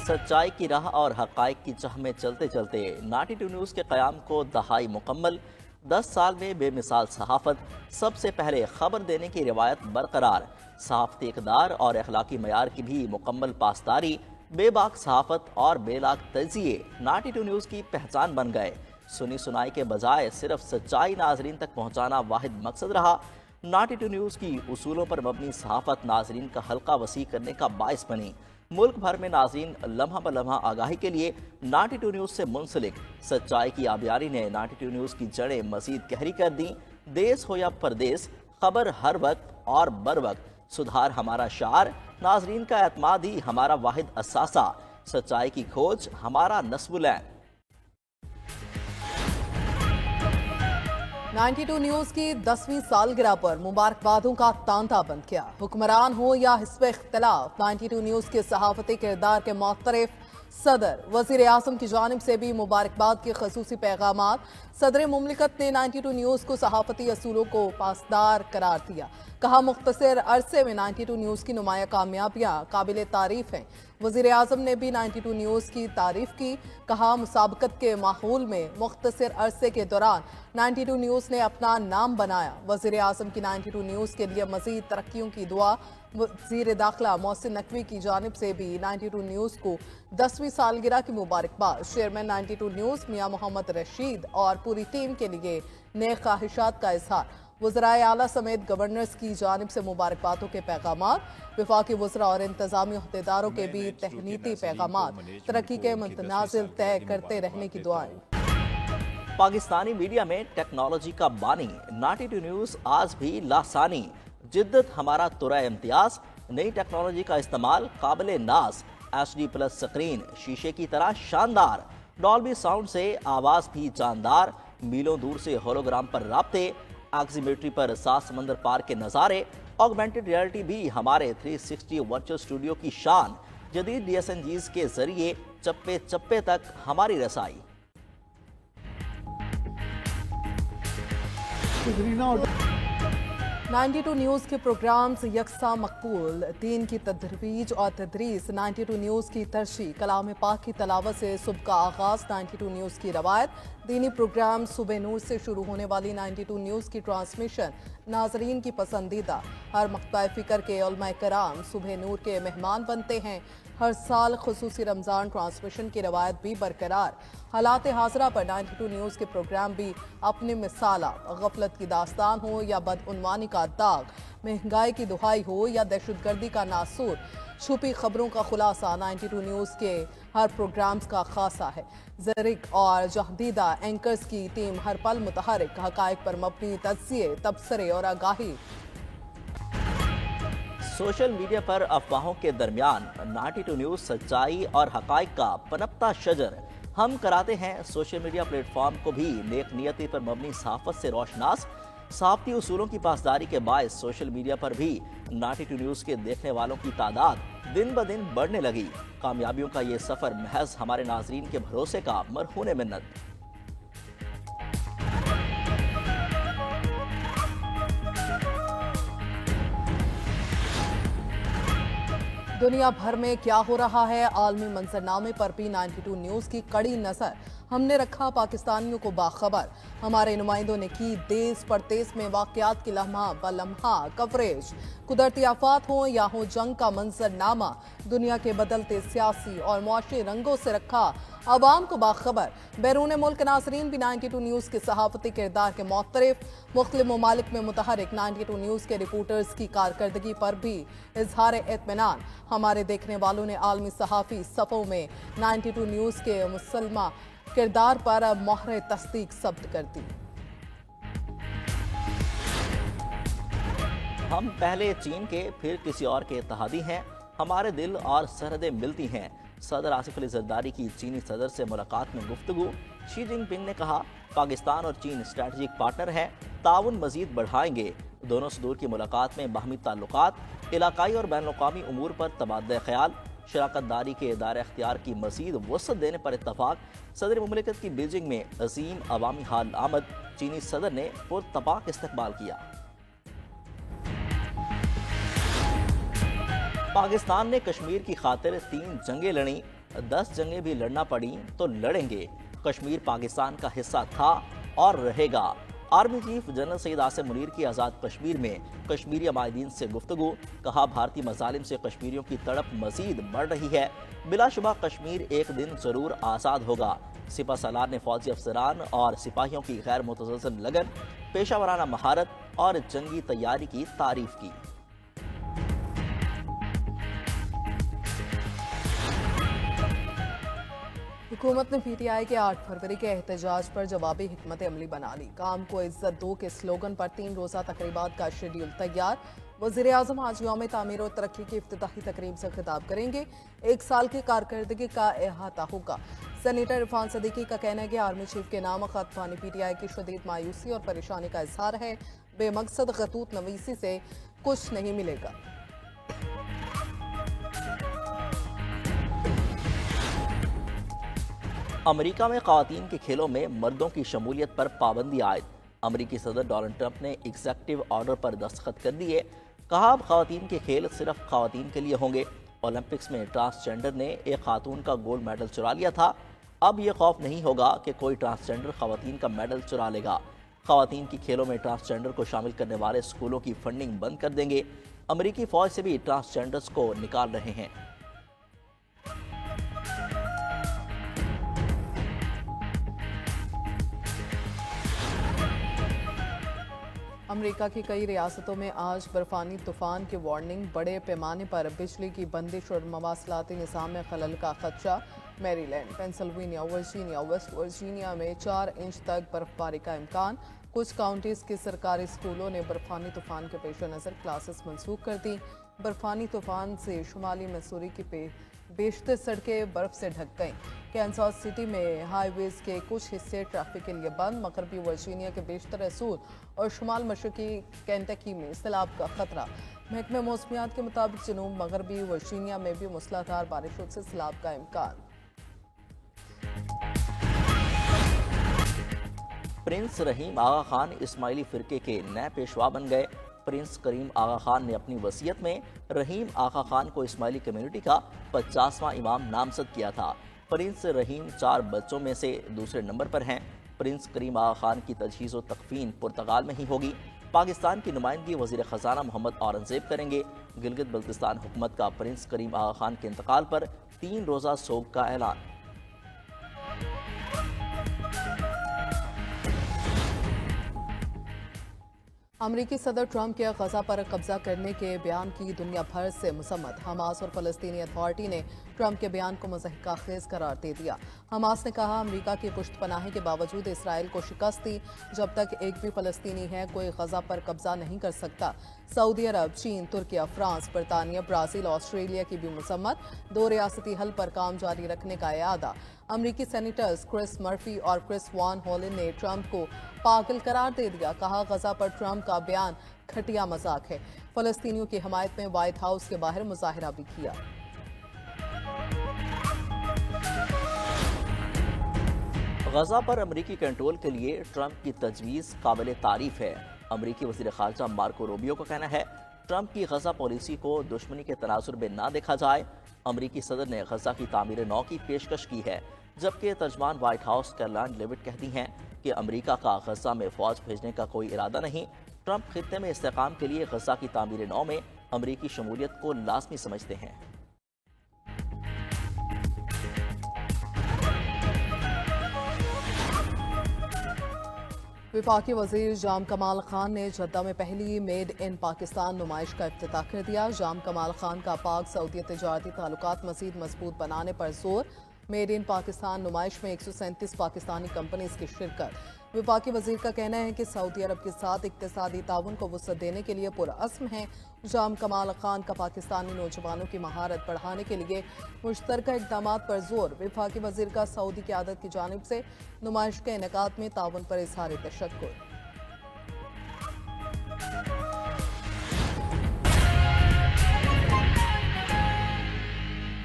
سچائی کی راہ اور حقائق کی چاہ میں چلتے چلتے ناٹی ٹو نیوز کے قیام کو دہائی مکمل، 10 سال میں بے مثال صحافت، سب سے پہلے خبر دینے کی روایت برقرار، صحافتی اقدار اور اخلاقی معیار کی بھی مکمل پاسداری، بے باک صحافت اور بے لاگ تجزیے ناٹی ٹو نیوز کی پہچان بن گئے۔ سنی سنائی کے بجائے صرف سچائی ناظرین تک پہنچانا واحد مقصد رہا۔ ناٹی ٹو نیوز کی اصولوں پر مبنی صحافت ناظرین کا حلقہ وسیع کرنے کا باعث بنی۔ ملک بھر میں ناظرین لمحہ بلمحہ آگاہی کے لیے ناٹی ٹو نیوز سے منسلک سچائی کی آبیاری نے ناٹی ٹو نیوز کی جڑیں مزید گہری کر دیں۔ دیس ہو یا پردیس، خبر ہر وقت اور بر وقت، سدھار ہمارا شعار، ناظرین کا اعتماد ہی ہمارا واحد اثاثہ، سچائی کی کھوج ہمارا نصب العین۔ 92 نیوز کی 10ویں سالگرہ پر مبارکبادوں کا تانتا بند کیا۔ حکمران ہو یا حزب اختلاف، 92 نیوز کے صحافتی کردار کے معترف صدر وزیر اعظم کی جانب سے بھی مبارکباد کے خصوصی پیغامات۔ صدر مملکت نے 92 نیوز کو صحافتی اصولوں کو پاسدار قرار دیا۔ کہا مختصر عرصے میں 92 نیوز کی نمایاں کامیابیاں قابل تعریف ہیں۔ وزیر اعظم نے بھی 92 نیوز کی تعریف کی۔ کہا مسابقت کے ماحول میں مختصر عرصے کے دوران 92 نیوز نے اپنا نام بنایا۔ وزیر اعظم کی 92 نیوز کے لیے مزید ترقیوں کی دعا۔ وزیر داخلہ محسن نقوی کی جانب سے بھی 92 نیوز کو 10ویں سالگرہ کی مبارکباد۔ چیئرمین 92 نیوز میاں محمد رشید اور پوری ٹیم کے لیے نیک خواہشات کا اظہار۔ وزرائے اعلیٰ سمیت گورنرز کی جانب سے مبارکبادوں کے پیغامات۔ وفاقی وزراء اور انتظامی عہدیداروں کے بھی تہنیتی پیغامات۔ ترقی کے متنازل طے کرتے رہنے کی دعائیں۔ پاکستانی میڈیا میں ٹیکنالوجی کا بانی، ناٹی ٹو نیوز آج بھی لاسانی، جدت ہمارا ترا امتیاز، نئی ٹیکنالوجی کا استعمال قابل ناز، HD+ سکرین شیشے کی طرح شاندار، ڈالبی ساؤنڈ سے آواز بھی جاندار، میلوں دور سے ہولوگرام پر رابطے، آکسیمیٹری پر 7 سمندر پار کے نظارے، آگمنٹڈ ریئلٹی بھی ہمارے 360 ورچوئل اسٹوڈیو کی شان، جدید DSNGs کے ذریعے چپے چپے تک ہماری رسائی۔ 92 نیوز کے پروگرامز یکساں مقبول، دین کی تدریج اور تدریس، 92 نیوز کی ترجیح، کلام پاک کی تلاوت سے صبح کا آغاز، 92 نیوز کی روایت، دینی پروگرام صبح نور سے شروع ہونے والی 92 نیوز کی ٹرانسمیشن ناظرین کی پسندیدہ۔ ہر مقطع فکر کے علماء کرام صبح نور کے مہمان بنتے ہیں۔ ہر سال خصوصی رمضان ٹرانسمیشن کی روایت بھی برقرار۔ حالات حاضرہ پر 92 نیوز کے پروگرام بھی اپنے مثالہ، غفلت کی داستان ہو یا بدعنوانی کا داغ، مہنگائی کی دہائی ہو یا دہشت گردی کا ناسور، چھپی خبروں کا خلاصہ 92 نیوز کے ہر پروگرامز کا خاصہ ہے۔ زرق اور جہدیدہ اینکرز کی ٹیم ہر پل متحرک، حقائق پر مبنی تجزیے، تبصرے اور آگاہی۔ سوشل میڈیا پر افواہوں کے درمیان 92 نیوز سچائی اور حقائق کا پنپتا شجر۔ ہم کراتے ہیں سوشل میڈیا پلیٹ فارم کو بھی نیک نیتی پر مبنی صحافت سے روشناس۔ صحافتی اصولوں کی پاسداری کے باعث سوشل میڈیا پر بھی 92 نیوز کے دیکھنے والوں کی تعداد دن بدن بڑھنے لگی۔ کامیابیوں کا یہ سفر محض ہمارے ناظرین کے بھروسے کا مرہون منت۔ دنیا بھر میں کیا ہو رہا ہے، عالمی منظرنامے پر بھی 92 نیوز کی کڑی نظر۔ ہم نے رکھا پاکستانیوں کو باخبر۔ ہمارے نمائندوں نے کی دیس پردیس میں واقعات کی لمحہ بلمحہ کوریج۔ قدرتی آفات ہوں یا ہو جنگ کا منظرنامہ، دنیا کے بدلتے سیاسی اور معاشی رنگوں سے رکھا عوام کو باخبر۔ بیرون ملک ناظرین بھی 92 نیوز کے صحافتی کردار کے معترف۔ مختلف ممالک میں متحرک 92 نیوز کے رپورٹرز کی کارکردگی پر بھی اظہار اطمینان۔ ہمارے دیکھنے والوں نے عالمی صحافی صفوں میں 92 نیوز کے مسلمہ کردار پر مہر تصدیق ثبت کر دی۔ ہم پہلے چین کے پھر کسی اور کے اتحادی ہیں، ہمارے دل اور سرحدیں ملتی ہیں۔ صدر آصف علی زرداری کی چینی صدر سے ملاقات میں گفتگو۔ شی جن پنگ نے کہا پاکستان اور چین اسٹریٹجک پارٹنر ہیں، تعاون مزید بڑھائیں گے۔ دونوں صدور کی ملاقات میں باہمی تعلقات، علاقائی اور بین الاقوامی امور پر تبادلہ خیال، شراکت داری کے دائرہ اختیار کی مزید وسعت دینے پر اتفاق۔ صدر مملکت کی بیجنگ میں عظیم عوامی حال آمد، چینی صدر نے پرتپاک استقبال کیا۔ پاکستان نے کشمیر کی خاطر 3 جنگیں لڑیں، 10 जंगें भी लड़ना पड़ी तो लड़ेंगे। कश्मीर पाकिस्तान का हिस्सा था और रहेगा। Army chief general Syed Asim Munir की आज़ाद कश्मीर में कश्मीरी अमायदीन से गुफ्तगू। कहा, भारतीय मजालिम से कश्मीरियों की तड़प मजीद बढ़ रही है। बिलाशुबा कश्मीर एक दिन जरूर आज़ाद होगा। सिपा सलार ने फौजी अफसरान और सिपाहियों की गैर मुतज़लज़ल लगन, पेशा वराना महारत और जंगी तैयारी की तारीफ की। हुकूमत ने पीटीआई के 8 फरवरी के एहतजाज पर जवाबी हिकमत अमली बना ली। काम को इज्जत दो के स्लोगन पर 3 रोज़ा तकरीबात का शेड्यूल तैयार। वज़ीर आज़म आज यौम तामीर और तरक्की की इफ्तिताही तकरीब से खिताब करेंगे। 1 साल की कारकर्दगी का अहाता होगा। सेनेटर इरफान सदीकी का कहना है कि आर्मी चीफ के नाम खत पानी पीटीआई की शदीद मायूसी और परेशानी का इजहार है। बेमकसद खतूत नवीसी से कुछ नहीं मिलेगा। अमेरिका में ख़वातीन के खेलों में मर्दों की शमूलियत पर पाबंदी आयद। अमेरिकी सदर डोनाल्ड ट्रंप ने एग्जेक्टिव ऑर्डर पर दस्तखत कर दिए। कहा, अब ख़वातीन के खेल सिर्फ ख़वातीन के लिए होंगे। ओलंपिक्स में ट्रांसजेंडर ने एक खातून का गोल्ड मेडल चुरा लिया था। अब यह खौफ नहीं होगा कि कोई ट्रांसजेंडर ख़वातीन का मेडल चुरा लेगा। ख़वातीन की खेलों में ट्रांसजेंडर को शामिल करने वाले स्कूलों की फंडिंग बंद कर देंगे। अमेरिकी फ़ौज से भी ट्रांसजेंडर्स को निकाल रहे हैं। अमेरिका की कई रियासतों में आज बर्फानी तूफान की वार्निंग। बड़े पैमाने पर बिजली की बंदिश और मवासलाती निज़ाम में खलल का खदशा। Maryland, Pennsylvania, Virginia, West Virginia में 4 इंच तक बर्फबारी का इम्कान। कुछ काउंटीज़ के सरकारी स्कूलों ने बर्फानी तूफान के पेश नज़र क्लासेस मनसूख कर दी। बर्फानी तूफान से शुमाली मिसूरी की बेशतर सड़कें बर्फ से ढक गईं। कैंसास सिटी में हाईवेज के कुछ हिस्से ट्रैफिक के लिए बंद। मगरबी वर्जीनिया के बेशतर असूल और शुमाल मशरकी केंटकी में सैलाब का खतरा। महकमे मौसमियात के मुताबिक जनूब मगरबी वर्जीनिया में भी मूसलाधार बारिशों से सैलाब का इम्कान। प्रिंस रहीम आगा खान इस्माइली फ़िरके के नए पेशवा बन गए। प्रिंस करीम आगा खान ने अपनी वसीयत में रहीम आगा खान को इस्माइली कम्युनिटी का 50वां इमाम नामजद किया था। प्रिंस रहीम 4 बच्चों में से दूसरे नंबर पर हैं। प्रिंस करीम आगा खान की तजहीज़ व तकफीन पुर्तगाल में ही होगी। पाकिस्तान की नुमाइंदगी वज़ीर ख़जाना मोहम्मद औरंगज़ेब करेंगे। गिलगित बल्तिस्तान हुकूमत का प्रिंस करीम आगा खान के इंतकाल पर 3 रोज़ा सोग का ऐलान। अमरीकी सदर ट्रंप के गजा पर कब्जा करने के बयान की दुनिया भर से मसम्मत। हमास और फ़लस्तीनी अथॉरिटी ने ट्रंप के बयान को मज़ाहिक़ाखेज़ करार दे दिया। हमास ने कहा, अमरीका की पुश्त पनाही के बावजूद इसराइल को शिकस्त दी। जब तक एक भी फ़लस्तीनी है, कोई गजा पर कब्जा नहीं कर सकता। सऊदी अरब, चीन, तुर्किया, फ्रांस, बरतानिया, ब्राज़ील, ऑस्ट्रेलिया की भी मसम्मत। 2 रियासती हल पर काम जारी रखने का इरादा। अमरीकी सेनेटर्स क्रिस मर्फी और क्रिस वान होलन ने ट्रंप को पागल करार दे दिया। कहा, गजा पर ट्रंप का बयान घटिया मजाक है। फ़लस्तीनियों की हमायत में व्हाइट हाउस के बाहर मुजाहिरा भी किया। गजा पर अमरीकी कंट्रोल के लिए ट्रंप की तजवीज़ काबिल तारीफ है। अमरीकी वज़ीर ख़ारजा मार्को रूबियो का कहना है, ट्रंप की गजा पॉलिसी को दुश्मनी के तनाजुर में ना देखा जाए। अमरीकी सदर ने गजा की तामीर नौ की पेशकश की है, जबकि तर्जमान व्हाइट हाउस कैरोलाइन लेविट कहती हैं कि अमरीका का गजा में फ़ौज भेजने का कोई इरादा नहीं। ट्रंप खित्ते में इस्तेकाम के लिए गजा की तामीर नौ में अमरीकी शमूलियत को लाजमी समझते हैं। वफाकी वज़ीर जाम कमाल खान ने जद्दा में पहली मेड इन पाकिस्तान नुमाइश का इफ्तिताह कर दिया। जाम कमाल खान का पाक सऊदी तजारती ताल्लुकात मज़ीद मजबूत बनाने पर जोर। मेड इन पाकिस्तान नुमाइश में 137 पाकिस्तानी कंपनीज की शिरकत। वफाकी वज़ीर का कहना है कि सऊदी अरब के साथ इक़्तिसादी ताउन को वुसअत देने के लिए पुरअज़्म है। जाम कमाल खान का पाकिस्तानी नौजवानों की महारत बढ़ाने के लिए मुश्तरका इक़दामात पर जोर। वफाकी वज़ीर का सऊदी क़यादत की जानिब से नुमाइश के इनेकाद में ताउन पर इज़हार तशक्कुर।